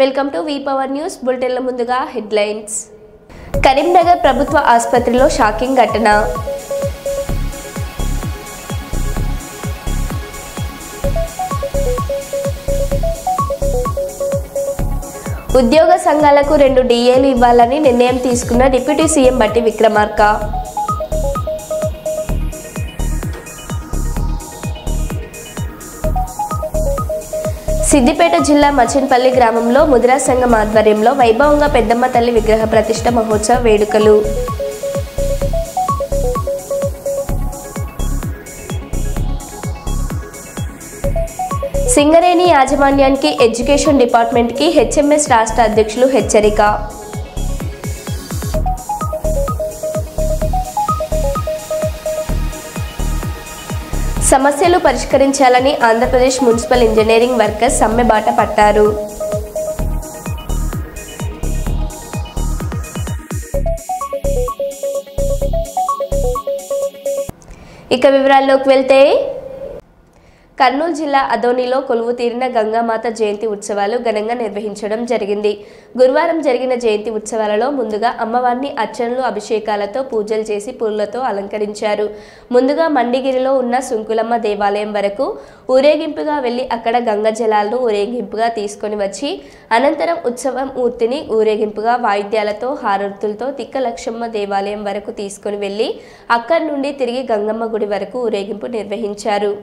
Welcome to V power news బులెటిన్ల ముందుగా headlines. Karimnagar ప్రభుత్వ ఆసుపత్రిలో షాకింగ్ ఘటన. ఉద్యోగ సంఘాలకు 2 డిఏలు ఇవ్వాలని నిర్ణయం తీసుకున్న డిప్యూటీ సీఎం బట్టి విక్రమార్క. సిద్దిపేట జిల్లా మచిన్పల్లి గ్రామంలో ముదిరా సంఘం ఆధ్వర్యంలో వైభవంగా పెద్దమ్మ తల్లి విగ్రహ ప్రతిష్ఠ మహోత్సవ వేడుకలు. సింగరేణి యాజమాన్యానికి ఎడ్యుకేషన్ డిపార్ట్మెంట్కి హెచ్ఎంఎస్ రాష్ట్ర అధ్యక్షులు హెచ్చరిక. సమస్యలు పరిష్కరించాలని ఆంధ్రప్రదేశ్ మున్సిపల్ ఇంజనీరింగ్ వర్కర్స్ సమ్మె బాట పట్టారు. ఇక వివరాల్లోకి వెళ్తే, కర్నూలు జిల్లా అదోనిలో కొలువు తీరిన గంగామాత జయంతి ఉత్సవాలు ఘనంగా నిర్వహించడం జరిగింది. గురువారం జరిగిన జయంతి ఉత్సవాలలో ముందుగా అమ్మవారిని అర్చనలు, అభిషేకాలతో పూజలు చేసి పూలతో అలంకరించారు. ముందుగా మండిగిరిలో ఉన్న సుంకులమ్మ దేవాలయం వరకు ఊరేగింపుగా వెళ్లి అక్కడ గంగ జలాలను ఊరేగింపుగా తీసుకొని వచ్చి అనంతరం ఉత్సవం మూర్తిని ఊరేగింపుగా వాయిద్యాలతో హారతులతో తిక్కలక్ష్మమ్మ దేవాలయం వరకు తీసుకొని వెళ్లి అక్కడి నుండి తిరిగి గంగమ్మ గుడి వరకు ఊరేగింపు నిర్వహించారు.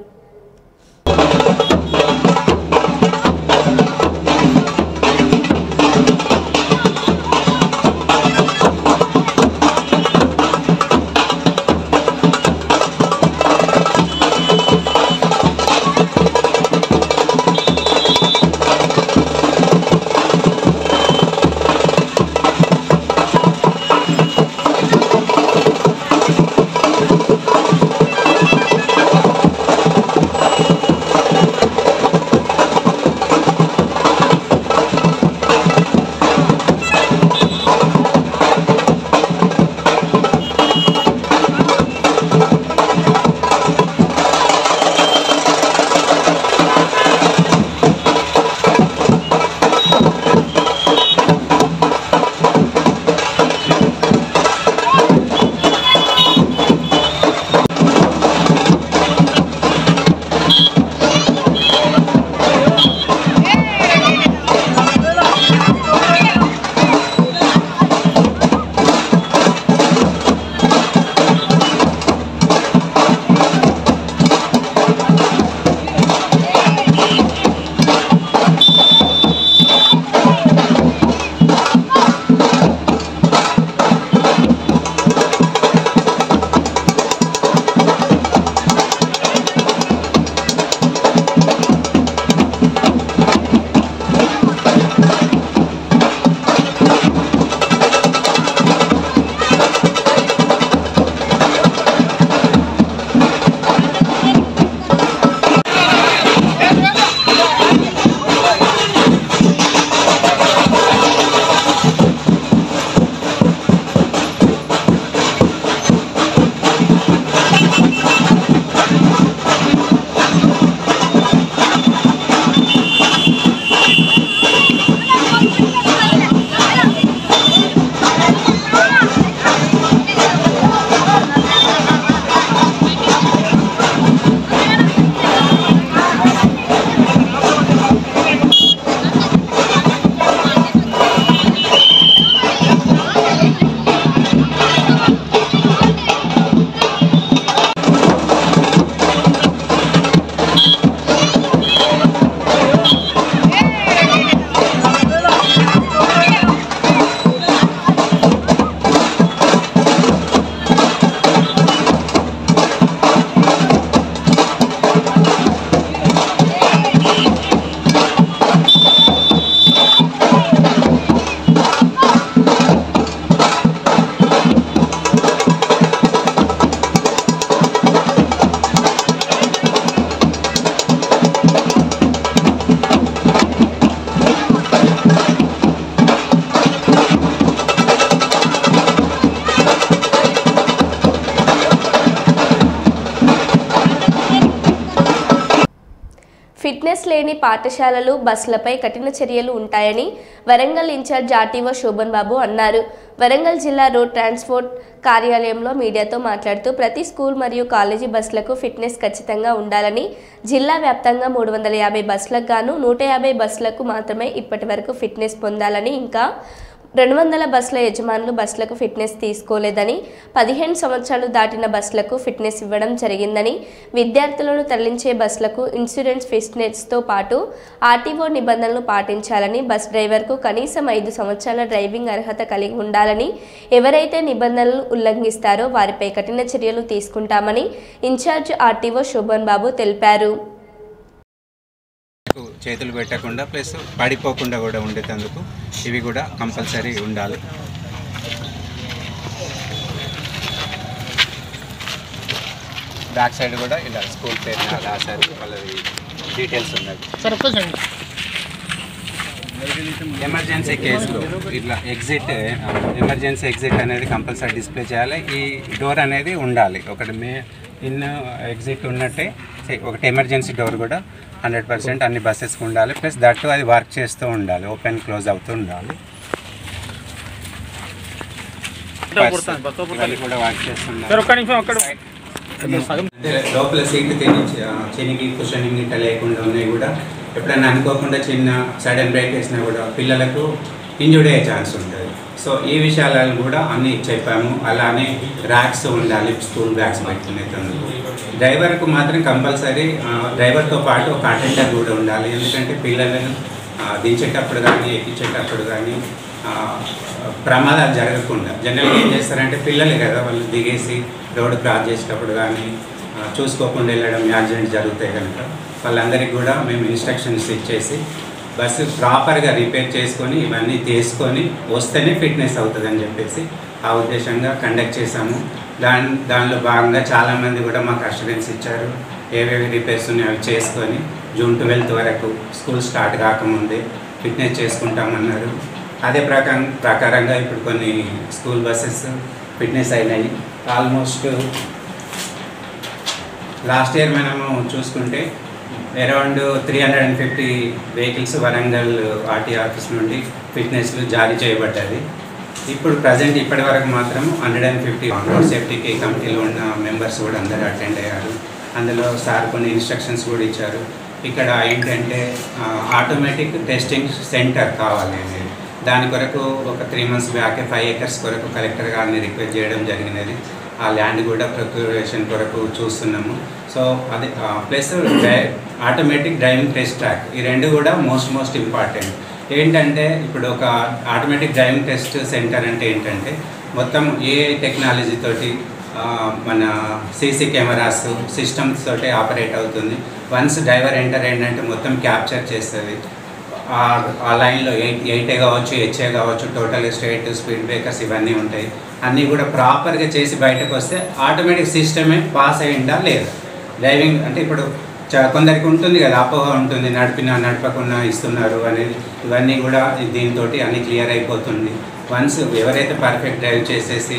లేని పాఠశాలలు బస్సులపై కఠిన చర్యలు ఉంటాయని వరంగల్ ఇన్ఛార్జ్ ఆర్టీఓ శోభన్ బాబు అన్నారు. వరంగల్ జిల్లా రోడ్ ట్రాన్స్పోర్ట్ కార్యాలయంలో మీడియాతో మాట్లాడుతూ ప్రతి స్కూల్ మరియు కాలేజీ బస్సులకు ఫిట్నెస్ ఖచ్చితంగా ఉండాలని, జిల్లా వ్యాప్తంగా 350 బస్సులకు గాను 150 బస్సులకు మాత్రమే ఇప్పటి వరకు ఫిట్నెస్ పొందాలని, ఇంకా 200 బస్సుల యజమానులు బస్సులకు ఫిట్నెస్ తీసుకోలేదని, 15 సంవత్సరాలు దాటిన బస్సులకు ఫిట్నెస్ ఇవ్వడం జరిగిందని, విద్యార్థులను తరలించే బస్సులకు ఇన్సూరెన్స్ ఫిట్నెస్తో పాటు ఆర్టీఓ నిబంధనలు పాటించాలని, బస్ డ్రైవర్కు కనీసం 5 సంవత్సరాల డ్రైవింగ్ అర్హత కలిగి ఉండాలని, ఎవరైతే నిబంధనలు ఉల్లంఘిస్తారో వారిపై కఠిన చర్యలు తీసుకుంటామని ఇన్ఛార్జ్ ఆర్టీఓ శోభన్ బాబు తెలిపారు. చేతులు పెట్టకుండా ప్లస్ పడిపోకుండా కూడా ఉండేందుకు ఇవి కూడా కంపల్సరీ ఉండాలి. బ్యాక్ సైడ్ కూడా ఇలా స్కూల్ పేరు రాశారు, వాళ్ళది డీటెయిల్స్ ఉన్నాయి. ఎమర్జెన్సీ కేసులో ఇట్లా ఎమర్జెన్సీ ఎగ్జిట్ అనేది కంపల్సరీ డిస్ప్లే చేయాలి. ఈ డోర్ అనేది ఉండాలి, ఒకటి ఎగ్జిట్ ఉన్నట్టే ఒకటి ఎమర్జెన్సీ డోర్ కూడా 100% అన్ని బస్సెస్కి ఉండాలి. ప్లస్ దట్టు అది వర్క్ చేస్తూ ఉండాలి, ఓపెన్ క్లోజ్ అవుతూ ఉండాలి. కూడా వర్క్ చేస్తున్నారు. లోపల సీట్లు చినిగి కుషనింగ్ ఇట్లా లేకుండా ఉన్నాయి కూడా ఎప్పుడైనా అనుకోకుండా చిన్న సడన్ బ్రేక్ వేసినా కూడా పిల్లలకు ఇంజూర్డ్ అయ్యే ఛాన్స్ ఉంటుంది. సో ఈ విషయాలను కూడా అన్నీ చెప్పాము. అలానే ర్యాక్స్ ఉండాలి, స్కూల్ బ్యాగ్స్ పెట్టుకునేందుకు. డ్రైవర్కు మాత్రం కంపల్సరీ డ్రైవర్తో పాటు ఒక అటెండర్ కూడా ఉండాలి. ఎందుకంటే పిల్లలను దించేటప్పుడు కానీ ఎక్కించేటప్పుడు కానీ ప్రమాదాలు జరగకుండా. జనరల్గా ఏం చేస్తారంటే పిల్లలే కదా, వాళ్ళు దిగేసి రోడ్డు క్రాస్ చేసేటప్పుడు కానీ చూసుకోకుండా వెళ్ళడం, యాక్సిడెంట్ జరుగుతాయి కనుక వాళ్ళందరికీ కూడా మేము ఇన్స్ట్రక్షన్స్ ఇచ్చేసి బస్సు ప్రాపర్గా రిపేర్ చేసుకొని ఇవన్నీ తీసుకొని వస్తేనే ఫిట్నెస్ అవుతుందని చెప్పేసి ఆ ఉద్దేశంగా కండక్ట్ చేశాము. దానిలో భాగంగా చాలామంది కూడా మాకు అష్యూరెన్స్ ఇచ్చారు. ఏవేవి రిపేర్స్ ఉన్నాయో అవి చేసుకొని జూన్ 12 వరకు స్కూల్ స్టార్ట్ కాకముందే ఫిట్నెస్ చేసుకుంటామన్నారు. అదే ప్రకారంగా ఇప్పుడు కొన్ని స్కూల్ బస్సెస్ ఫిట్నెస్ అయినాయి. ఆల్మోస్ట్ లాస్ట్ ఇయర్ మనము చూసుకుంటే around 350 vehicles Warangal RT office నుండి ఫిట్నెస్లు జారీ చేయబడ్డది. ఇప్పుడు ప్రజెంట్ ఇప్పటి వరకు మాత్రం 150 రోడ్ సేఫ్టీకి కమిటీలో ఉన్న మెంబర్స్ కూడా అందరూ అటెండ్ అయ్యారు. అందులో సార్ కొన్ని ఇన్స్ట్రక్షన్స్ కూడా ఇచ్చారు. ఇక్కడ ఏంటంటే ఆటోమేటిక్ టెస్టింగ్ సెంటర్ కావాలి అనేది, దాని కొరకు ఒక 3 months బ్యాక్ 5 acres కొరకు కలెక్టర్ గారిని రిక్వెస్ట్ చేయడం జరిగినది. ఆ ల్యాండ్ కూడా ప్రొక్యూరేషన్ కొరకు చూస్తున్నాము. సో అది plus automatic driving test track, ఈ రెండు కూడా మోస్ట్ ఇంపార్టెంట్. ఏంటంటే ఇప్పుడు ఒక ఆటోమేటిక్ డ్రైవింగ్ టెస్ట్ సెంటర్ అంటే ఏంటంటే మొత్తం ఏఐ టెక్నాలజీ తోటి మన సీసీ కెమెరాస్ సిస్టమ్స్ తోటి ఆపరేట్ అవుతుంది. వన్స్ డ్రైవర్ ఎంటర్ ఏంటంటే మొత్తం క్యాప్చర్ చేస్తుంది. ఆ లైన్లో 8A కావచ్చు, HA కావచ్చు, టోటల్ స్ట్రైట్ స్పీడ్ బ్రేకర్స్ ఇవన్నీ ఉంటాయి. అన్నీ కూడా ప్రాపర్గా చేసి బయటకు వస్తే ఆటోమేటిక్ సిస్టమే పాస్ అయ్యిందా లేదా. డ్రైవింగ్ అంటే ఇప్పుడు కొందరికి ఉంటుంది కదా, అపోహ ఉంటుంది, నడపకుండా ఇస్తున్నారు అనేది. ఇవన్నీ కూడా దీంతో అన్నీ క్లియర్ అయిపోతుంది. వన్స్ ఎవరైతే పర్ఫెక్ట్ డ్రైవ్ చేసేసి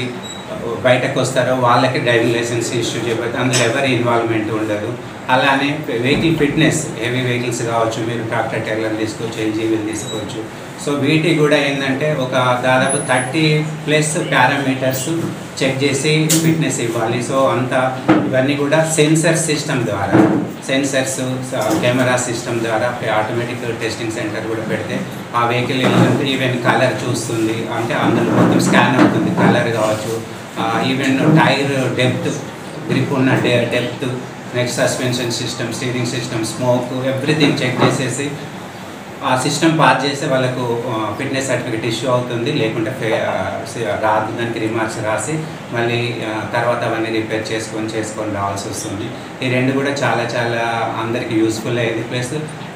బయటకు వస్తారో వాళ్ళకి డ్రైవింగ్ లైసెన్స్ ఇష్యూ చేయబోతుంది. అందులో ఎవరి ఇన్వాల్వ్మెంట్ ఉండదు. అలానే వెహికల్ ఫిట్నెస్, హెవీ వెహికల్స్ కావచ్చు, మీరు ట్రాక్టర్ ట్రైలర్ తీసుకోవచ్చు, ఎల్జీవీలు తీసుకోవచ్చు. సో వీటి కూడా ఏంటంటే ఒక దాదాపు 30+ పారామీటర్స్ చెక్ చేసి ఫిట్నెస్ ఇవ్వాలి. సో అంతా ఇవన్నీ కూడా సెన్సర్ సిస్టమ్ ద్వారా, సెన్సర్స్ కెమెరా సిస్టమ్ ద్వారా ఆటోమేటిక్ టెస్టింగ్ సెంటర్ కూడా పెడితే ఆ వెహికల్ ఏంటంటే ఈవెన్ కలర్ చూస్తుంది, అంటే అందులో మొత్తం స్కాన్ అవుతుంది. కలర్ కావచ్చు, ఈవెన్ టైర్ డెప్త్, గ్రిప్ ఉన్న depth, next suspension system, steering system, smoke, everything check చేసేసి ఆ సిస్టమ్ పాస్ చేస్తే వాళ్ళకు ఫిట్నెస్ సర్టిఫికేట్ ఇష్యూ అవుతుంది. లేకుంటే రాదు, దానికి రిమార్క్స్ రాసి మళ్ళీ తర్వాత అవన్నీ రిపేర్ చేసుకొని రావాల్సి వస్తుంది. ఈ రెండు కూడా చాలా అందరికీ యూస్ఫుల్ అయ్యేది. ప్లస్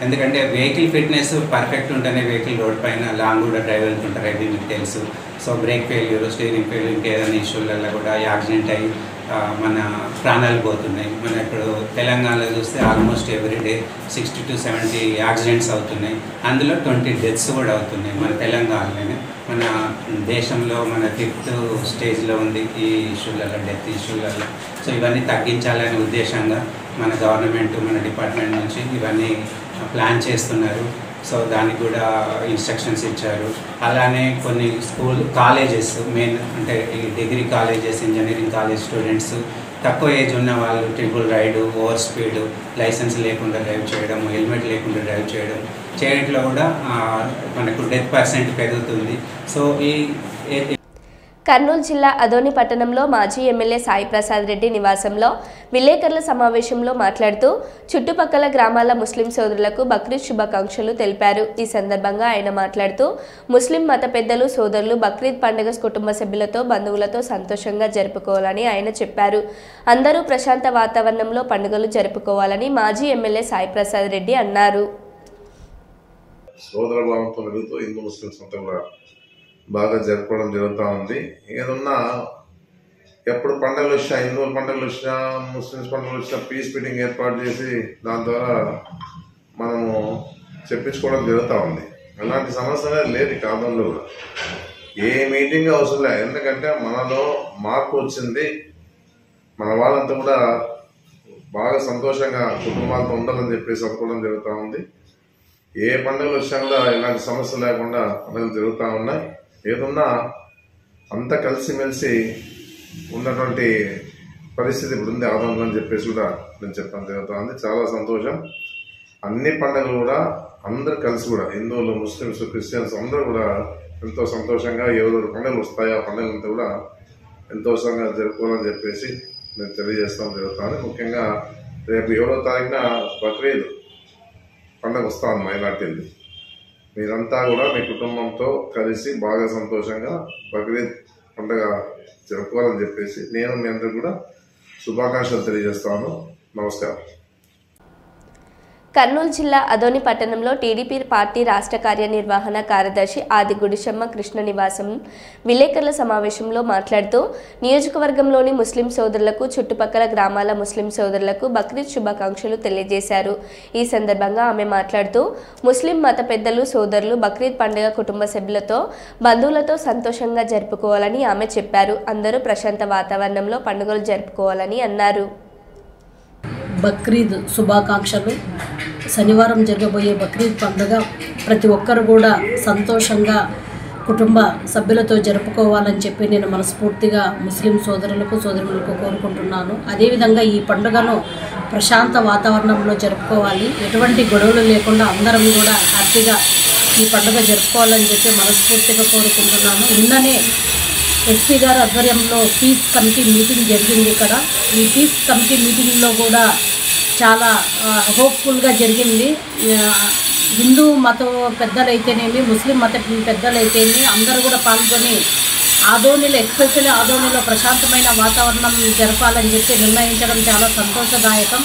ఎందుకంటే వెహికల్ ఫిట్నెస్ పర్ఫెక్ట్ ఉంటేనే వెహికల్ రోడ్ పైన లాంగ్ కూడా డ్రైవ్ వెళ్తుంటారు, అది మీకు తెలుసు. So break failure, steering failure, ఇంకేదైనా ఇష్యూలలో కూడా యాక్సిడెంట్ అయ్యి మన ప్రాణాలు పోతున్నాయి. మన ఇప్పుడు తెలంగాణలో చూస్తే ఆల్మోస్ట్ ఎవ్రీడే 60 to 70 యాక్సిడెంట్స్ అవుతున్నాయి. అందులో 20 డెత్స్ కూడా అవుతున్నాయి మన తెలంగాణలోనే. మన దేశంలో మన 5th స్టేజ్లో ఉంది ఈ ఇష్యూలలో, డెత్ ఇష్యూలలో. సో ఇవన్నీ తగ్గించాలనే ఉద్దేశంగా మన గవర్నమెంట్, మన డిపార్ట్మెంట్ నుంచి ఇవన్నీ ప్లాన్ చేస్తున్నారు. సో దానికి కూడా ఇన్స్ట్రక్షన్స్ ఇచ్చారు. అలానే కొన్ని కాలేజెస్ మెయిన్ అంటే ఈ degree colleges, engineering college students తక్కువ ఏజ్ ఉన్న వాళ్ళు triple ride, over speed, licence లేకుండా డ్రైవ్ చేయడం, హెల్మెట్ లేకుండా డ్రైవ్ చేయడంలో కూడా మనకు డెత్ పర్సెంట్ పెరుగుతుంది. సో కర్నూలు జిల్లా అదోని పట్టణంలో మాజీ ఎమ్మెల్యే సాయి ప్రసాద్ రెడ్డి నివాసంలో విలేకరుల సమావేశంలో మాట్లాడుతూ చుట్టుపక్కల గ్రామాల ముస్లిం సోదరులకు బక్రీద్ శుభాకాంక్షలు తెలిపారు. ఈ సందర్భంగా ఆయన మాట్లాడుతూ ముస్లిం మత పెద్దలు సోదరులు బక్రీద్ పండుగ కుటుంబ సభ్యులతో బంధువులతో సంతోషంగా జరుపుకోవాలని ఆయన చెప్పారు. అందరూ ప్రశాంత వాతావరణంలో పండుగలు జరుపుకోవాలని మాజీ ఎమ్మెల్యే సాయి ప్రసాద్ రెడ్డి అన్నారు. బాగా జరుపుకోవడం జరుగుతూ ఉంది. ఏదన్నా ఎప్పుడు పండుగలు వచ్చినా, హిందువుల పండుగలు వచ్చినా, ముస్లిమ్స్ పండుగలు వచ్చినా పీస్ మీటింగ్ ఏర్పాటు చేసి దాని ద్వారా మనము చెప్పించుకోవడం జరుగుతూ ఉంది. అలాంటి సమస్య లేదు కాలంలో కూడా. ఏ మీటింగ్ అవసరం లేదు. ఎందుకంటే మనలో మార్పు వచ్చింది. మన వాళ్ళంతా కూడా బాగా సంతోషంగా కుటుంబాలతో ఉండాలని చెప్పేసి అనుకోవడం జరుగుతూ ఉంది. ఏ పండుగలు వచ్చినా కూడా ఇలాంటి సమస్యలు లేకుండా పండుగలు జరుగుతూ ఉన్నాయి. ఏదన్నా అంతా కలిసిమెలిసి ఉన్నటువంటి పరిస్థితి ఇప్పుడు ఉంది ఆదంలో అని చెప్పేసి కూడా నేను చెప్పడం జరుగుతుంది. చాలా సంతోషం. అన్ని పండుగలు కూడా అందరు కలిసి కూడా హిందువులు, ముస్లిమ్స్, క్రిస్టియన్స్ అందరూ కూడా ఎంతో సంతోషంగా ఎవరెవరు పండుగలు వస్తాయో ఆ పండుగలంతా కూడా ఎంతో సంతోషంగా జరుపుకోవాలని చెప్పేసి నేను తెలియజేస్తాం జరుగుతుంది. ముఖ్యంగా రేపు 7వ తారీఖున బక్రీద్ పండుగ వస్తాను మైనార్టీలు. మీరంతా కూడా మీ కుటుంబంతో కలిసి బాగా సంతోషంగా బక్రీద్ పండుగ జరుపుకోవాలని చెప్పేసి నేను మీ అందరికీ కూడా శుభాకాంక్షలు తెలియజేస్తాను. నమస్కారం. కర్నూలు జిల్లా అదోని పట్టణంలో టీడీపీ పార్టీ రాష్ట్ర కార్యనిర్వహణ కార్యదర్శి ఆది గుడిశమ్మ కృష్ణ నివాసం విలేకరుల సమావేశంలో మాట్లాడుతూ నియోజకవర్గంలోని ముస్లిం సోదరులకు, చుట్టుపక్కల గ్రామాల ముస్లిం సోదరులకు బక్రీద్ శుభాకాంక్షలు తెలియజేశారు. ఈ సందర్భంగా ఆమె మాట్లాడుతూ ముస్లిం మత పెద్దలు సోదరులు బక్రీద్ పండుగ కుటుంబ సభ్యులతో బంధువులతో సంతోషంగా జరుపుకోవాలని ఆమె చెప్పారు. అందరూ ప్రశాంత వాతావరణంలో పండుగలు జరుపుకోవాలని అన్నారు. బక్రీద్ శుభాకాంక్షలు. శనివారం జరగబోయే బక్రీద్ పండుగ ప్రతి ఒక్కరు కూడా సంతోషంగా కుటుంబ సభ్యులతో జరుపుకోవాలని చెప్పి నేను మనస్ఫూర్తిగా ముస్లిం సోదరులకు సోదరులకు కోరుకుంటున్నాను. అదేవిధంగా ఈ పండుగను ప్రశాంత వాతావరణంలో జరుపుకోవాలి. ఎటువంటి గొడవలు లేకుండా అందరం కూడా హ్యాపీగా ఈ పండుగ జరుపుకోవాలని చెప్పి మనస్ఫూర్తిగా కోరుకుంటున్నాను. నిన్ననే ఎస్పీ గారి ఆధ్వర్యంలో పీస్ కమిటీ మీటింగ్ జరిగింది. ఇక్కడ ఈ పీస్ కమిటీ మీటింగ్లో కూడా చాలా హోప్ఫుల్గా జరిగింది. హిందూ మత పెద్దలైతేనేమి, ముస్లిం మత పెద్దలైతేనేమి అందరూ కూడా పాల్గొని ఆదోనిలో, ఎస్పెషల్లీ ఆదోనిలో ప్రశాంతమైన వాతావరణం జరపాలని చెప్పి నిర్ణయించడం చాలా సంతోషదాయకం.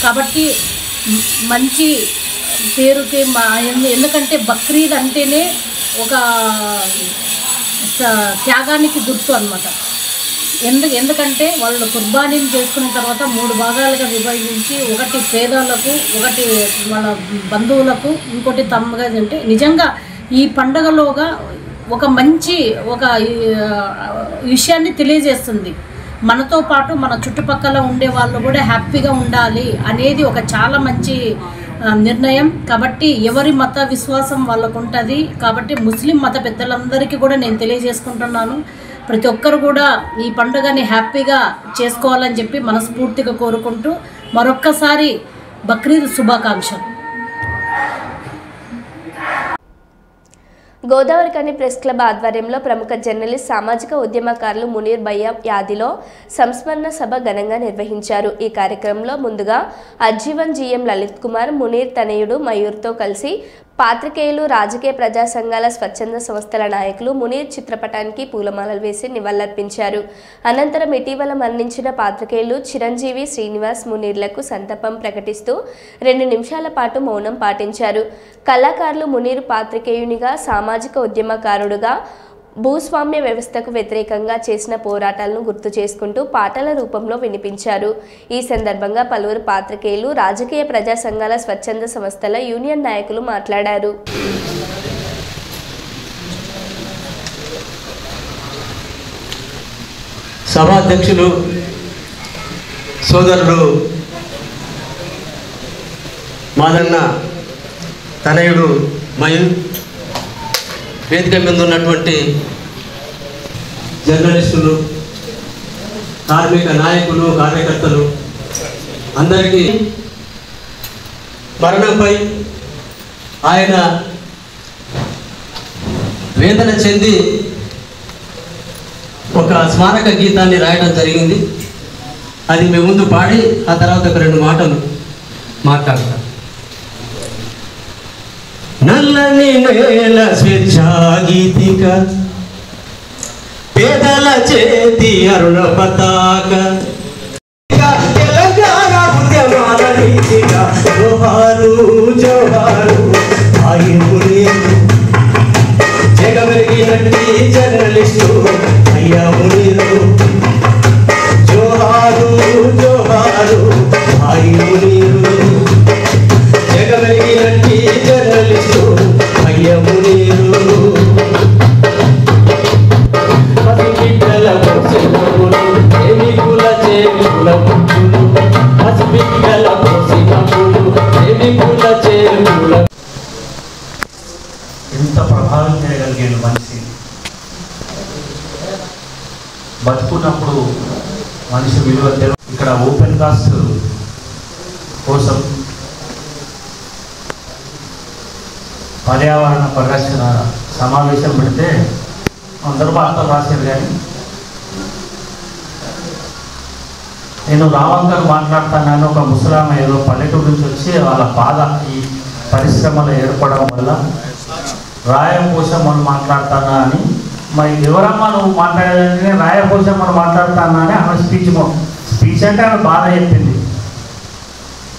కాబట్టి మంచి పేరుకి ఎందుకంటే బక్రీద్ అంటేనే ఒక త్యాగానికి గుర్తు అన్నమాట. ఎందుకంటే వాళ్ళు కుర్బానీని చేసుకున్న తర్వాత 3 భాగాలుగా విభజించి, ఒకటి పేదలకు, ఒకటి వాళ్ళ బంధువులకు, ఇంకోటి తమ్మగా అంటే నిజంగా ఈ పండుగలోగా ఒక మంచి విషయాన్ని తెలియజేస్తుంది. మనతో పాటు మన చుట్టుపక్కల ఉండే వాళ్ళు కూడా హ్యాపీగా ఉండాలి అనేది ఒక చాలా మంచి నిర్ణయం. కాబట్టి ఎవరి మత విశ్వాసం వాళ్ళకు ఉంటుంది. కాబట్టి ముస్లిం మత పెద్దలందరికీ కూడా నేను తెలియజేసుకుంటున్నాను, ప్రతి ఒక్కరు కూడా ఈ పండుగని హ్యాపీగా చేసుకోవాలని చెప్పి మనస్ఫూర్తిగా కోరుకుంటూ మరొక్కసారి బక్రీద్ శుభాకాంక్షలు. గోదావరికని ప్రెస్ క్లబ్ ఆధ్వర్యంలో ప్రముఖ జర్నలిస్ట్, సామాజిక ఉద్యమకారులు మునీర్ భయ్య యాదిలో సంస్మరణ సభ ఘనంగా నిర్వహించారు. ఈ కార్యక్రమంలో ముందుగా అజ్జీవన్ జీఎం లలిత్ కుమార్, మునీర్ తనయుడు మయూర్తో కలిసి పాత్రికేయులు, రాజకీయ ప్రజా సంఘాల, స్వచ్ఛంద సంస్థల నాయకులు మునీర్ చిత్రపటానికి పూలమాలలు వేసి నివాళులర్పించారు. అనంతరం ఇటీవల మరణించిన పాత్రికేయులు చిరంజీవి, శ్రీనివాస్, మునీర్లకు సంతాపం ప్రకటిస్తూ 2 నిమిషాల పాటు మౌనం పాటించారు. కళాకారులు మునీర్ పాత్రికేయునిగా, సామాజిక ఉద్యమకారుడుగా భూస్వామ్య వ్యవస్థకు వ్యతిరేకంగా చేసిన పోరాటాలను గుర్తు చేసుకుంటూ పాటల రూపంలో వినిపించారు. ఈ సందర్భంగా పలువురు పాత్రికేయులు, రాజకీయ ప్రజా సంఘాల, స్వచ్ఛంద సంస్థల యూనియన్ నాయకులు మాట్లాడారు. సభాధ్యక్షులు సోదరుడు మాదన్న తనయుడు మయూర్, వేదిక మీద ఉన్నటువంటి జర్నలిస్టులు, కార్మిక నాయకులు, కార్యకర్తలు అందరికీ మరణంపై ఆయన వేదన చెంది ఒక స్మారక గీతాన్ని రాయడం జరిగింది. అది మేము ముందు పాడి ఆ తర్వాత ఒక 2 మాటలు మాట్లాడతాం. నల్లని నేల స్వేచ్ఛాగీతిక, పేదల చేతి అరుణ పతాక, తెలంగాణ ఉద్యమాల రీతిక, జోహారు జోహారు జగమెరిగినట్టి జర్నలిస్టు అయ్యా మునీరు, జోహారు జోహారు ఆయి మునీరు, జగమెరిగినట్టి జర్నలిస్టు అయ్యా మునీరు. పసిబిడ్డల పోసినప్పుడు ప్రేమికుల చేరుకుల ముట్టులు, పసిబిడ్డల పోసినప్పుడు ప్రేమికుల చేరుకుల. ఎంత ప్రభావం చేయగలిగాడు మనిషి. బతుకున్నప్పుడు మనిషి విలువ ఇక్కడ ఓపెన్ కాస్ట్ కోసం పర్యావరణ పరిరక్షణ సమావేశం పెడితే అందరూ వార్తలు రాశారు. కానీ నేను రావంకర్ మాట్లాడుతానని ఒక ముసలామె ఏదో పల్లెటూరు నుంచి వచ్చి వాళ్ళ బాధ ఈ పరిశ్రమలు ఏర్పడడం వల్ల రాయపోషమ్మను మాట్లాడతానా అని, మరి ఎవరమ్మా నువ్వు మాట్లాడేదంటే రాయపోషమ్మను మాట్లాడతానా అని ఆమె స్పీచ్ అంటే ఆమె బాధ చెప్పింది.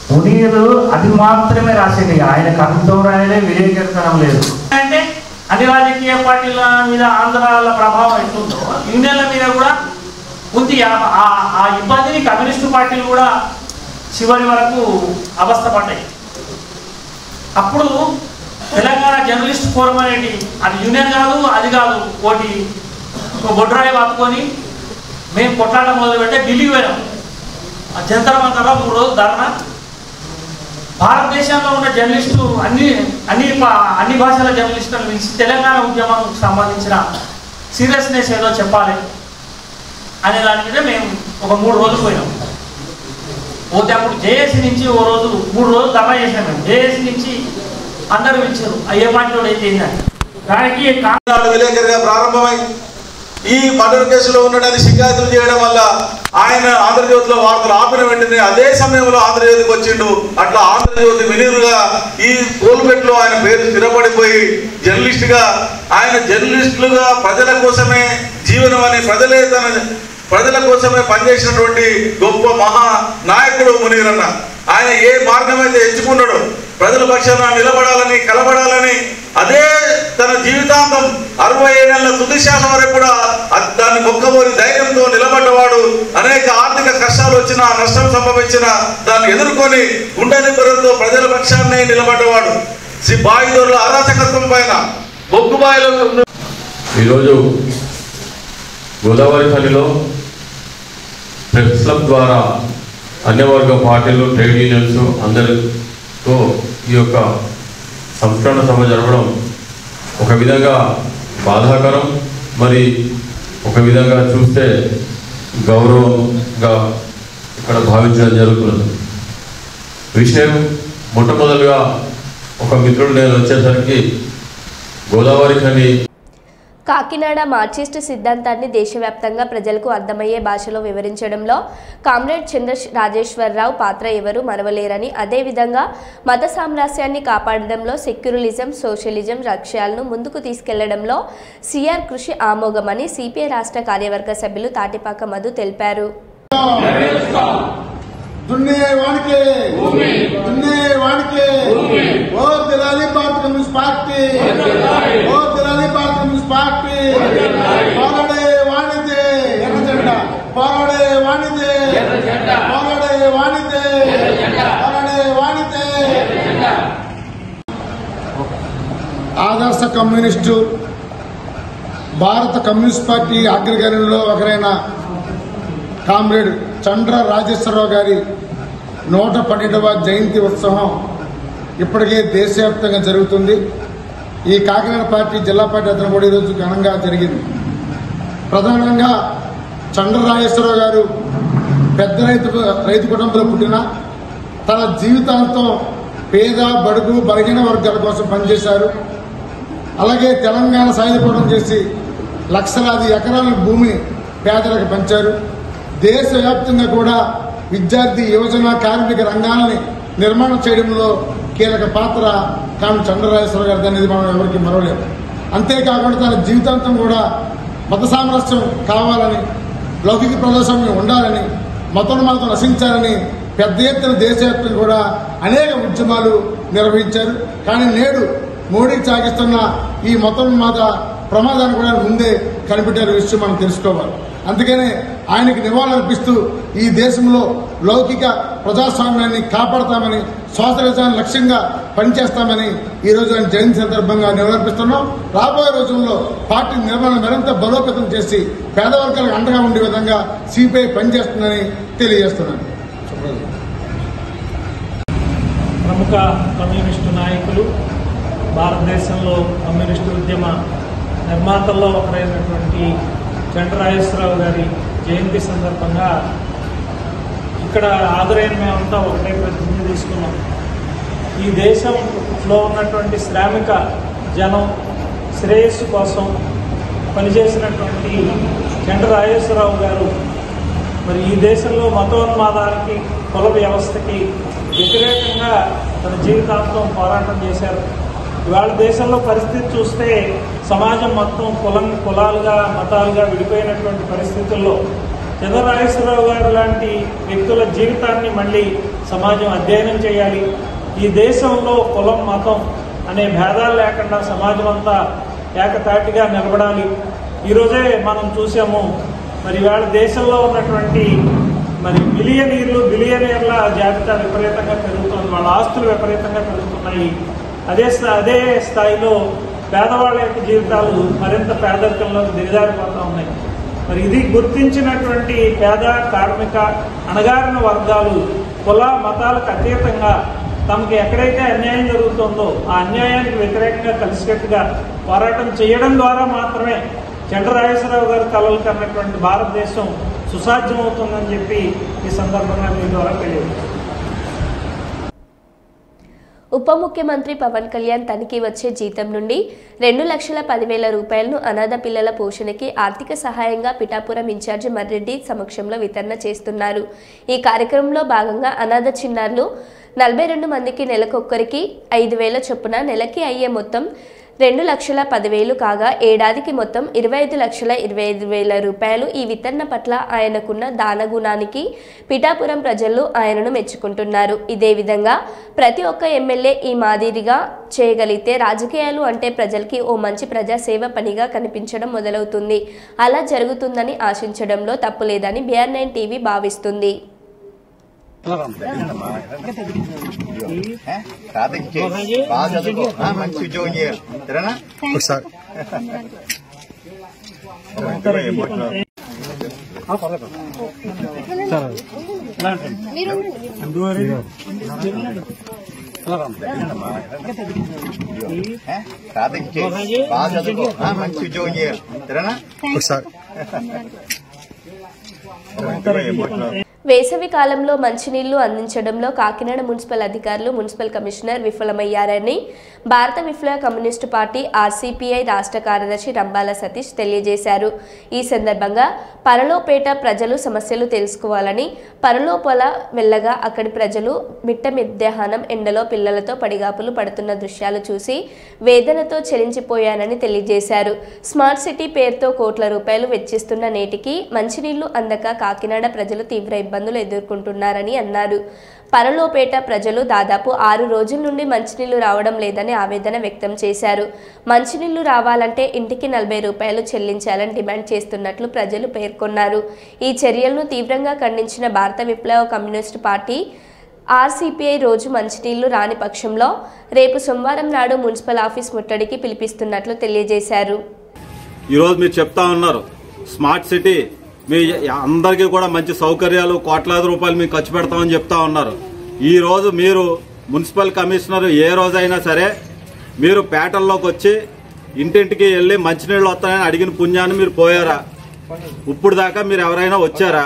మునీరు అది మాత్రమే రాసింది, ఆయన కవిత్వం రాయలే, విలేకరణం లేదు. అంటే అన్ని రాజకీయ పార్టీల మీద ఆంధ్రాల ప్రభావం ఎట్లుందో యూనియన్ల మీద కూడా ఉంది. ఆ ఇబ్బందిని కమ్యూనిస్టు పార్టీలు కూడా చివరి వరకు అవస్థపడ్డాయి. అప్పుడు తెలంగాణ జర్నలిస్ట్ ఫోరం అనేది అది యూనియన్ కాదు, అది కాదు, ఒక బొడ్రాయి పట్టుకొని మేము కొట్లాట మొదలు పెడితే ఢిల్లీకి పోయినాం. ఆ జంతర్ మంతర్లో 3 రోజులు ధర్నా. భారతదేశంలో ఉన్న జర్నలిస్టు అన్ని భాషల జర్నలిస్టులను పిలిచి తెలంగాణ ఉద్యమానికి సంబంధించిన సీరియస్నెస్ ఏదో చెప్పాలి అనే దాని మీద మేము ఒక 3 రోజులు పోయినాం. పోతే అప్పుడు జేఏసీ నుంచి 3 రోజులు ధర్నా చేసినాం. మేము జేఏసీ నుంచి అందరూ పిలిచారు, అయ్యే పార్టీలో అయితే దానికి విలేకరిగా ప్రారంభమై ఈ మర్డర్ కేసులో ఉన్నాడని షికాయతులు చేయడం వల్ల ఆయన ఆంధ్రజ్యోతిలో వార్తలు ఆపిన వెంటనే అదే సమయంలో ఆంధ్రజ్యోతికి వచ్చిండు. అట్లా ఆంధ్రజ్యోతి వినీరుగా ఈ కోల్పెట్లో ఆయన పేరు స్థిరపడిపోయి ఆయన జర్నలిస్టులుగా ప్రజల కోసమే జీవనం అని ప్రజల కోసమే పనిచేసినటువంటి గొప్ప మహా నాయకుడు మునీరన్న. ఆయన ఏ మార్గం అయితే ఎంచుకున్నాడో ప్రజల పక్షాన నిలబడాలని, కలబడాలని, అదే తన జీవితాంతం 67 ఏళ్ల తుది శ్వాస వరకు కూడా దాన్ని మొక్కబోని ధైర్యంతో నిలబడ్డవాడు. అనేక ఆర్థిక కష్టాలు వచ్చినా, నష్టం సంభవించినా దాన్ని ఎదుర్కొని గుండె నిబ్బరంతో ప్రజల పక్షాన్ని నిలబడ్డవాడు. బాయిదోర్ల అరాచకత్వం పైన బొగ్గుబాయిలో ఈరోజు గోదావరి ఖనిలో ప్రెస్ క్లబ్ ద్వారా అన్ని వర్గ పార్టీలు, ట్రేడ్ యూనియన్స్ అందరితో ఈ యొక్క సంస్కరణ సభ జరగడం ఒక విధంగా బాధాకరం, మరి ఒక విధంగా చూస్తే గౌరవంగా ఇక్కడ భావించడం జరుగుతున్నది. విషయం మొట్టమొదలుగా ఒక మిత్రుడు నేను వచ్చేసరికి గోదావరి ఖని కాకినాడ మార్క్సిస్ట్ సిద్ధాంతాన్ని దేశవ్యాప్తంగా ప్రజలకు అర్థమయ్యే భాషలో వివరించడంలో కామ్రేడ్ చంద్ర రాజేశ్వరరావు పాత్ర ఎవరు మరవలేరని, అదేవిధంగా మత సామరస్యాన్ని కాపాడడంలో సెక్యులరిజం, సోషలిజం లక్ష్యాలను ముందుకు తీసుకెళ్లడంలో సిఆర్ కృషి ఆమోఘమని సిపిఐ రాష్ట్ర కార్యవర్గ సభ్యులు తాటిపాక మధు తెలిపారు. ఆదర్శ కమ్యూనిస్టు భారత కమ్యూనిస్ట్ పార్టీ అగ్రగణ్యంలో ఒకరైన కామ్రేడ్ చంద్ర రాజేశ్వరరావు గారి 112వ జయంతి ఉత్సవం ఇప్పటికే దేశవ్యాప్తంగా జరుగుతుంది. ఈ కాకినాడ పార్టీ జిల్లా పార్టీ అతను కూడా ఈరోజు ఘనంగా జరిగింది. ప్రధానంగా చంద్రరాజేశ్వరరావు గారు పెద్ద రైతు కుటుంబంలో పుట్టిన తన జీవితాంతం పేద బడుగు బలహీన వర్గాల కోసం పనిచేశారు. అలాగే తెలంగాణ సాయుధ పోరాటం చేసి లక్షలాది ఎకరాల భూమిని పేదలకు పంచారు. దేశవ్యాప్తంగా కూడా విద్యార్థి యువజన కార్మిక రంగాలని నిర్మాణం చేయడంలో కీలక పాత్ర కాని చంద్రరాజేశ్వర గారి అనేది మనం ఎవరికి మరవలేము. అంతేకాకుండా తన జీవితాంతం కూడా మత సామరస్యం కావాలని, లౌకిక ప్రజాస్వామ్యం ఉండాలని, మతోన్మాదం నశించాలని పెద్ద ఎత్తున దేశవ్యాప్తంగా కూడా అనేక ఉద్యమాలు నిర్వహించారు. కానీ నేడు మోడీ సాగిస్తున్న ఈ మతోన్మాద ప్రమాదాన్ని కూడా ముందే కనిపెట్టే విషయం మనం తెలుసుకోవాలి. అందుకనే ఆయనకి నివాళులర్పిస్తూ ఈ దేశంలో లౌకిక ప్రజాస్వామ్యాన్ని కాపాడతామని, స్వాతంత్ర్యాన్ని లక్ష్యంగా పనిచేస్తామని ఈరోజు ఆయన జయంతి సందర్భంగా నివాళులర్పిస్తున్నాం. రాబోయే రోజుల్లో పార్టీ నిర్మాణం మరింత బలోపేతం చేసి పేదవర్గాలకు అండగా ఉండే విధంగా సిపిఐ పనిచేస్తుందని తెలియజేస్తున్నాను. ప్రముఖ కమ్యూనిస్టు నాయకులు, భారతదేశంలో కమ్యూనిస్టు ఉద్యమ నిర్మాతల్లో ఒకరైనటువంటి చంద్రరాజేశ్వరరావు గారి జయంతి సందర్భంగా ఇక్కడ హాజరైన మేమంతా ఒకటే ప్రతిజ్ఞ తీసుకున్నాం. ఈ దేశంలో ఉన్నటువంటి శ్రామిక జనం శ్రేయస్సు కోసం పనిచేసినటువంటి చంద్రరాజేశ్వరరావు గారు మరి ఈ దేశంలో మతోన్మాదానికి, కుల వ్యవస్థకి వ్యతిరేకంగా తన జీవితాంతం పోరాటం చేశారు. ఇవాళ దేశంలో పరిస్థితి చూస్తే సమాజం మొత్తం కులాలుగా మతాలుగా విడిపోయినటువంటి పరిస్థితుల్లో చంద్రరాజేశ్వరరావు గారు లాంటి వ్యక్తుల జీవితాన్ని మళ్ళీ సమాజం అధ్యయనం చేయాలి. ఈ దేశంలో కులం మతం అనే భేదాలు లేకుండా సమాజం అంతా ఏకతాటిగా నిలబడాలి. ఈరోజే మనం చూసాము, మరి ఇవాళ దేశంలో ఉన్నటువంటి మరి బిలియనీర్ల జాబితా విపరీతంగా పెరుగుతుంది. వాళ్ళ ఆస్తులు విపరీతంగా పెరుగుతున్నాయి. అదే స్థాయిలో పేదవాళ్ళ యొక్క జీవితాలు మరింత పేదరికంలో దిగజారిపోతూ ఉన్నాయి. మరి ఇది గుర్తించినటువంటి పేద, కార్మిక, అణగారిన వర్గాలు కుల మతాలకు అతీతంగా తమకు ఎక్కడైతే అన్యాయం జరుగుతుందో ఆ అన్యాయానికి వ్యతిరేకంగా కలిసికట్టుగా పోరాటం చేయడం ద్వారా మాత్రమే చంద్రరాజేశ్వరరావు గారు కలలు కన్నటువంటి భారతదేశం సుసాధ్యమవుతుందని చెప్పి ఈ సందర్భంగా మీ ద్వారా తెలియజేస్తాను. ఉప ముఖ్యమంత్రి పవన్ కళ్యాణ్ తనకి వచ్చే జీతం నుండి 2,10,000 రూపాయలను అనాథ పిల్లల పోషణకి ఆర్థిక సహాయంగా పిఠాపురం ఇన్ఛార్జి మర్రెడ్డి సమక్షంలో వితరణ చేస్తున్నారు. ఈ కార్యక్రమంలో భాగంగా అనాథ చిన్నారులు 42 మందికి నెలకొక్కరికి 5,000 చొప్పున నెలకి అయ్యే మొత్తం 2,10,000 కాగా ఏడాదికి మొత్తం 25,25,000 రూపాయలు. ఈ వితరణ పట్ల ఆయనకున్న దానగుణానికి పిఠాపురం ప్రజలు ఆయనను మెచ్చుకుంటున్నారు. ఇదే విధంగా ప్రతి ఒక్క ఎమ్మెల్యే ఈ మాదిరిగా చేయగలిగితే రాజకీయాలు అంటే ప్రజలకి ఓ మంచి ప్రజాసేవ పనిగా కనిపించడం మొదలవుతుంది. అలా జరుగుతుందని ఆశించడంలో తప్పులేదని BR9 టీవీ భావిస్తుంది. వేసవి కాలంలో మంచినీళ్లు అందించడంలో కాకినాడ మున్సిపల్ అధికారులు, మున్సిపల్ కమిషనర్ విఫలమయ్యారని భారత విప్లవ కమ్యూనిస్టు పార్టీ RCPI రాష్ట్ర కార్యదర్శి రంబాల సతీష్ తెలియజేశారు. ఈ సందర్భంగా పరలోపేట ప్రజలు సమస్యలు తెలుసుకోవాలని, పరలోపల వెళ్ళగా అక్కడి ప్రజలు మిట్ట మధ్యాహ్నం ఎండలో పిల్లలతో పడిగాపులు పడుతున్న దృశ్యాలు చూసి వేదనతో చెలించిపోయానని తెలియజేశారు. స్మార్ట్ సిటీ పేరుతో కోట్ల రూపాయలు వెచ్చిస్తున్న నేటికి మంచినీళ్లు అందక కాకినాడ ప్రజలు తీవ్ర ఇబ్బందులు ఎదుర్కొంటున్నారని అన్నారు. పరలోపేట ప్రజలు దాదాపు 6 రోజుల నుండి మంచినీళ్లు రావడం లేదని ఆవేదన వ్యక్తం చేశారు. మంచినీళ్లు రావాలంటే ఇంటికి 40 రూపాయలు చెల్లించాలని డిమాండ్ చేస్తున్నట్లు ప్రజలు పేర్కొన్నారు. ఈ చర్యలను తీవ్రంగా ఖండించిన భారత విప్లవ కమ్యూనిస్టు పార్టీ RCPI రోజు మంచినీళ్లు రాని పక్షంలో రేపు సోమవారం నాడు మున్సిపల్ ఆఫీస్ ముట్టడికి పిలిపిస్తున్నట్లు తెలియజేశారు. ఈరోజు మీరు చెప్తా ఉన్నారు స్మార్ట్ సిటీ, మీ అందరికీ కూడా మంచి సౌకర్యాలు, కోట్లాది రూపాయలు మీకు ఖర్చు పెడతామని చెప్తా ఉన్నారు. ఈ రోజు మీరు మున్సిపల్ కమిషనర్ ఏ రోజైనా సరే మీరు పేటల్లోకి వచ్చి ఇంటింటికి వెళ్ళి మంచినీళ్ళు వస్తాయని అడిగిన పుణ్యాన్ని మీరు పోయారా? ఇప్పుడు దాకా మీరు ఎవరైనా వచ్చారా?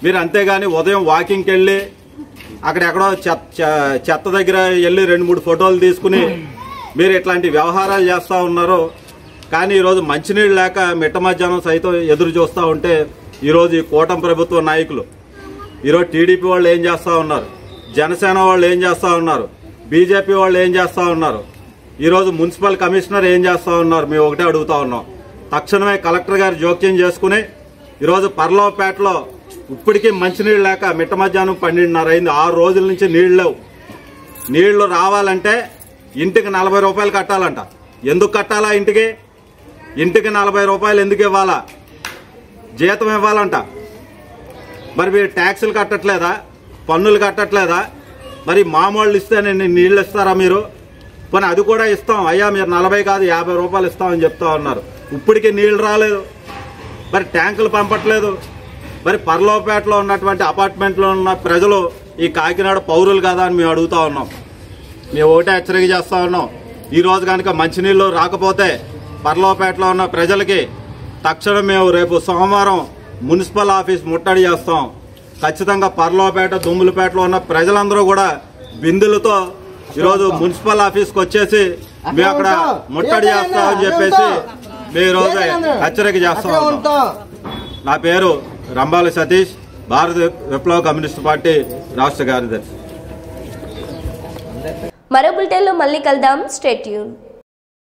మీరు అంతేగాని ఉదయం వాకింగ్కి వెళ్ళి అక్కడెక్కడో చెత్త దగ్గర వెళ్ళి 2-3 ఫోటోలు తీసుకుని మీరు ఇట్లాంటి వ్యవహారాలు చేస్తూ ఉన్నారు. కానీ ఈరోజు మంచినీళ్ళు లేక మిట్ట మధ్యాహ్నం సైతం ఎదురు చూస్తూ ఉంటే ఈరోజు ఈ కూటమి ప్రభుత్వ నాయకులు, ఈరోజు టీడీపీ వాళ్ళు ఏం చేస్తూ ఉన్నారు, జనసేన వాళ్ళు ఏం చేస్తూ ఉన్నారు, బీజేపీ వాళ్ళు ఏం చేస్తూ ఉన్నారు, ఈరోజు మున్సిపల్ కమిషనర్ ఏం చేస్తూ ఉన్నారు, మేము ఒకటే అడుగుతా ఉన్నాం. తక్షణమే కలెక్టర్ గారు జోక్యం చేసుకుని ఈరోజు పర్లవపేటలో ఇప్పటికీ మంచినీళ్ళు లేక మిట్ట మధ్యాహ్నం 12:30 అయింది. 6 రోజుల నుంచి నీళ్లు లేవు. నీళ్లు రావాలంటే ఇంటికి 40 రూపాయలు కట్టాలంట. ఎందుకు కట్టాలా? ఇంటికి 40 రూపాయలు ఎందుకు ఇవ్వాలా? జీతం ఇవ్వాలంట. మరి మీరు ట్యాక్సులు కట్టట్లేదా? పన్నులు కట్టట్లేదా? మరి మామూళ్ళు ఇస్తే నీళ్ళు ఇస్తారా మీరు? కానీ అది కూడా ఇస్తాం అయ్యా, మీరు 40 కాదు 50 రూపాయలు ఇస్తామని చెప్తా ఉన్నారు. ఇప్పటికీ నీళ్లు రాలేదు. మరి ట్యాంకులు పంపట్లేదు. మరి పర్లవపేటలో ఉన్నటువంటి అపార్ట్మెంట్లో ఉన్న ప్రజలు ఈ కాకినాడ పౌరులు కదా అని మేము అడుగుతా ఉన్నాం. మేము ఒకటే హెచ్చరిక చేస్తా ఉన్నాం. ఈరోజు కనుక మంచినీళ్ళు రాకపోతే పర్లవపేటలో ఉన్న ప్రజలకి తక్షణం మేము రేపు సోమవారం మున్సిపల్ ఆఫీస్ ముట్టడి చేస్తాం. ఖచ్చితంగా పర్లవపేట, దుమ్ములపేటలో ఉన్న ప్రజలందరూ కూడా బిందులతో ఈరోజు మున్సిపల్ ఆఫీస్కి వచ్చేసి మేము అక్కడ ముట్టడి చేస్తామని చెప్పేసి మేము ఈరోజు హెచ్చరిక చేస్తా ఉన్నాం. నా పేరు రంబాల సతీష్, భారత విప్లవ కమ్యూనిస్ట్ పార్టీ రాష్ట్ర కార్యదర్శి. మరో బులెటిన్లో మళ్ళీ కలుద్దాం. Stay tune.